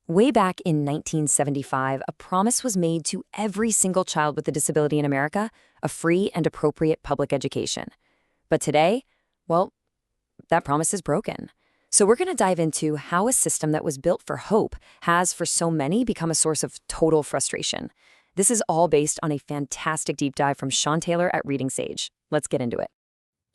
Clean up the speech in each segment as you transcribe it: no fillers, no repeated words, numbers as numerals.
Way back in 1975, a promise was made to every single child with a disability in America, a free and appropriate public education. But today, well, that promise is broken. So we're going to dive into how a system that was built for hope has, for so many, become a source of total frustration. This is all based on a fantastic deep dive from Sean Taylor at Reading Sage. Let's get into it.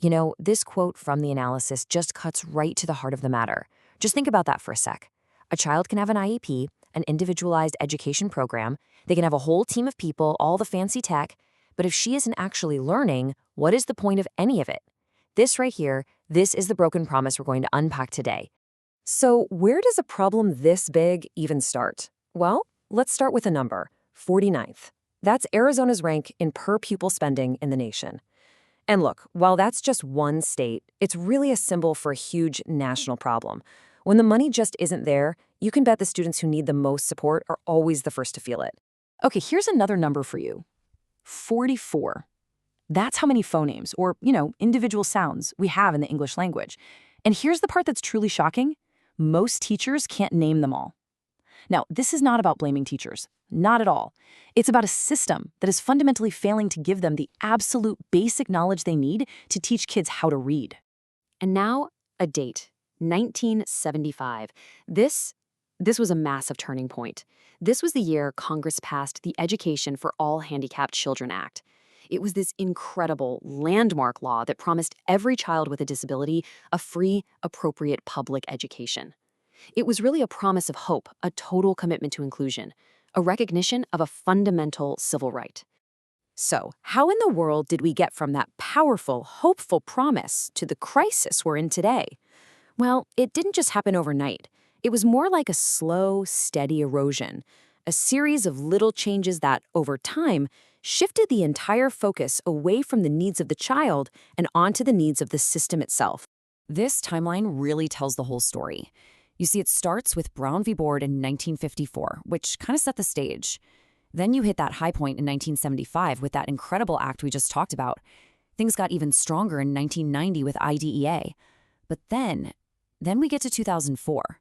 You know, this quote from the analysis just cuts right to the heart of the matter. Just think about that for a sec. A child can have an IEP, an individualized education program. They can have a whole team of people, all the fancy tech. But if she isn't actually learning, what is the point of any of it? This right here, this is the broken promise we're going to unpack today. So where does a problem this big even start? Well, let's start with a number, 49th. That's Arizona's rank in per pupil spending in the nation. And look, while that's just one state, it's really a symbol for a huge national problem. When the money just isn't there, you can bet the students who need the most support are always the first to feel it. Okay, here's another number for you. 44. That's how many phonemes, or, individual sounds we have in the English language. And here's the part that's truly shocking. Most teachers can't name them all. Now, this is not about blaming teachers. Not at all. It's about a system that is fundamentally failing to give them the absolute basic knowledge they need to teach kids how to read. And now, a date. 1975. This was a massive turning point. This was the year Congress passed the Education for All Handicapped Children Act. It was this incredible landmark law that promised every child with a disability a free, appropriate public education. It was really a promise of hope, a total commitment to inclusion, a recognition of a fundamental civil right. So, how in the world did we get from that powerful, hopeful promise to the crisis we're in today? Well, it didn't just happen overnight. It was more like a slow, steady erosion, a series of little changes that, over time, shifted the entire focus away from the needs of the child and onto the needs of the system itself. This timeline really tells the whole story. You see, it starts with Brown v. Board in 1954, which kind of set the stage. Then you hit that high point in 1975 with that incredible act we just talked about. Things got even stronger in 1990 with IDEA. But then we get to 2004.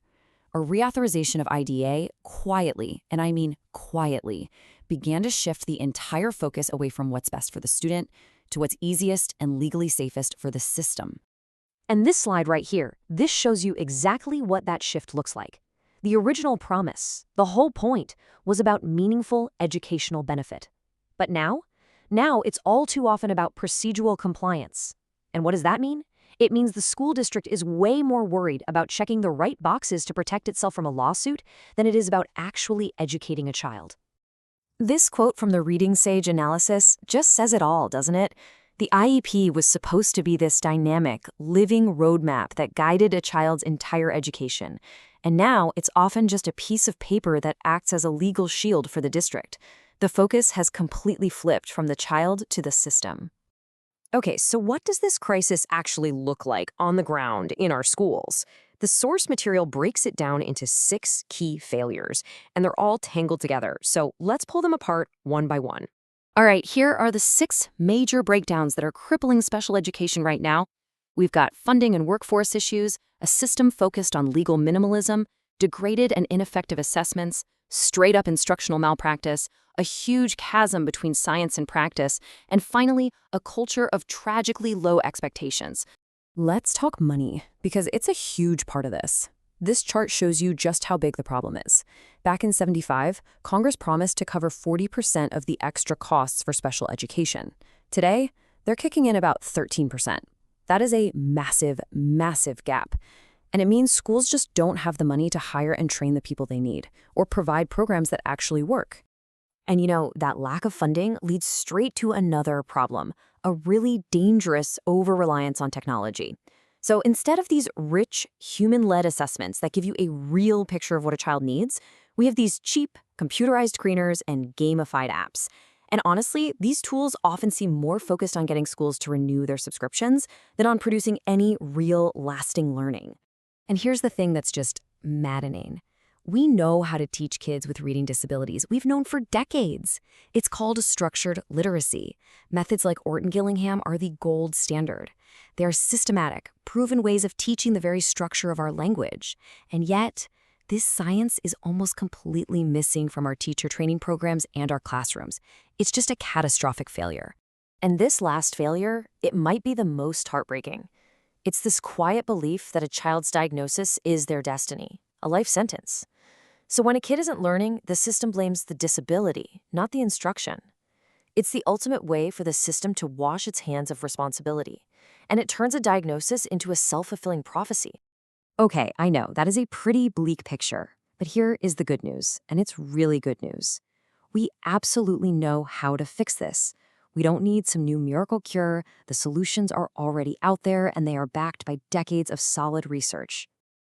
A reauthorization of IDEA quietly, and I mean quietly, began to shift the entire focus away from what's best for the student to what's easiest and legally safest for the system. And this slide right here, this shows you exactly what that shift looks like. The original promise, the whole point, was about meaningful educational benefit. But now it's all too often about procedural compliance. And what does that mean? It means the school district is way more worried about checking the right boxes to protect itself from a lawsuit than it is about actually educating a child. This quote from the Reading Sage analysis just says it all, doesn't it? The IEP was supposed to be this dynamic, living roadmap that guided a child's entire education. And now it's often just a piece of paper that acts as a legal shield for the district. The focus has completely flipped from the child to the system. Okay, so what does this crisis actually look like on the ground in our schools? The source material breaks it down into 6 key failures, and they're all tangled together. So let's pull them apart one by one. All right, here are the 6 major breakdowns that are crippling special education right now. We've got funding and workforce issues, a system focused on legal minimalism, degraded and ineffective assessments, straight-up instructional malpractice, a huge chasm between science and practice, and finally, a culture of tragically low expectations. Let's talk money, because it's a huge part of this. This chart shows you just how big the problem is. Back in '75, Congress promised to cover 40% of the extra costs for special education. Today, they're kicking in about 13%. That is a massive, massive gap. And it means schools just don't have the money to hire and train the people they need, or provide programs that actually work. And that lack of funding leads straight to another problem, a really dangerous over-reliance on technology. So instead of these rich, human-led assessments that give you a real picture of what a child needs, we have these cheap, computerized screeners and gamified apps. And honestly, these tools often seem more focused on getting schools to renew their subscriptions than on producing any real, lasting learning. And here's the thing that's just maddening. We know how to teach kids with reading disabilities. We've known for decades. It's called structured literacy. Methods like Orton-Gillingham are the gold standard. They are systematic, proven ways of teaching the very structure of our language. And yet, This science is almost completely missing from our teacher training programs and our classrooms. It's just a catastrophic failure. And this last failure, it might be the most heartbreaking. It's this quiet belief that a child's diagnosis is their destiny, a life sentence. So when a kid isn't learning, the system blames the disability, not the instruction. It's the ultimate way for the system to wash its hands of responsibility, and it turns a diagnosis into a self-fulfilling prophecy. Okay, I know, that is a pretty bleak picture, but here is the good news, and it's really good news. We absolutely know how to fix this. We don't need some new miracle cure. The solutions are already out there, and they are backed by decades of solid research.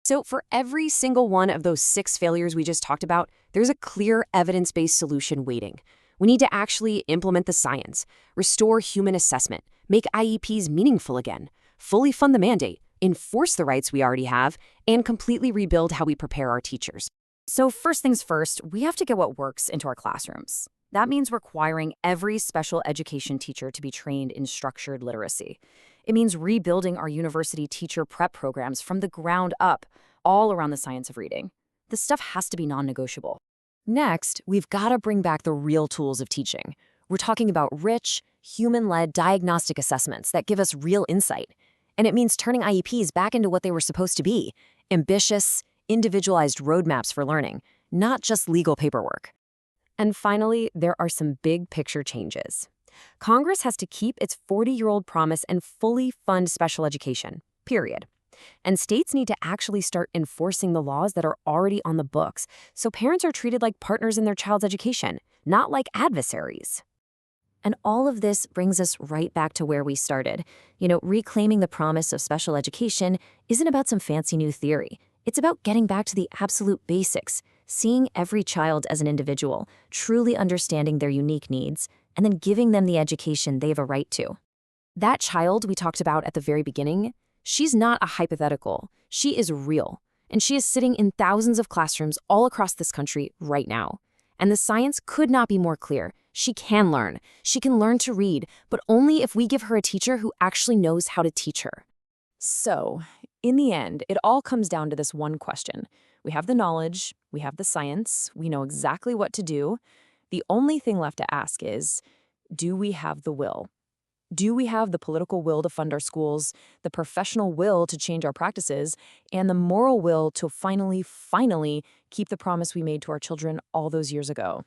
So for every single one of those 6 failures we just talked about, there's a clear evidence-based solution waiting. We need to actually implement the science, restore human assessment, make IEPs meaningful again, fully fund the mandate, enforce the rights we already have, and completely rebuild how we prepare our teachers. So first things first, we have to get what works into our classrooms. That means requiring every special education teacher to be trained in structured literacy. It means rebuilding our university teacher prep programs from the ground up, all around the science of reading. This stuff has to be non-negotiable. Next, we've got to bring back the real tools of teaching. We're talking about rich, human-led diagnostic assessments that give us real insight. And it means turning IEPs back into what they were supposed to be, ambitious, individualized roadmaps for learning, not just legal paperwork. And finally, there are some big picture changes. Congress has to keep its 40-year-old promise and fully fund special education, period. And states need to actually start enforcing the laws that are already on the books, so parents are treated like partners in their child's education, not like adversaries. And all of this brings us right back to where we started. Reclaiming the promise of special education isn't about some fancy new theory. It's about getting back to the absolute basics, seeing every child as an individual, truly understanding their unique needs, and then giving them the education they have a right to. That child we talked about at the very beginning, she's not a hypothetical. She is real, and she is sitting in thousands of classrooms all across this country right now. And the science could not be more clear. She can learn. She can learn to read, but only if we give her a teacher who actually knows how to teach her. So, in the end, it all comes down to this one question. We have the knowledge, we have the science, we know exactly what to do. The only thing left to ask is, do we have the will? Do we have the political will to fund our schools, the professional will to change our practices, and the moral will to finally keep the promise we made to our children all those years ago?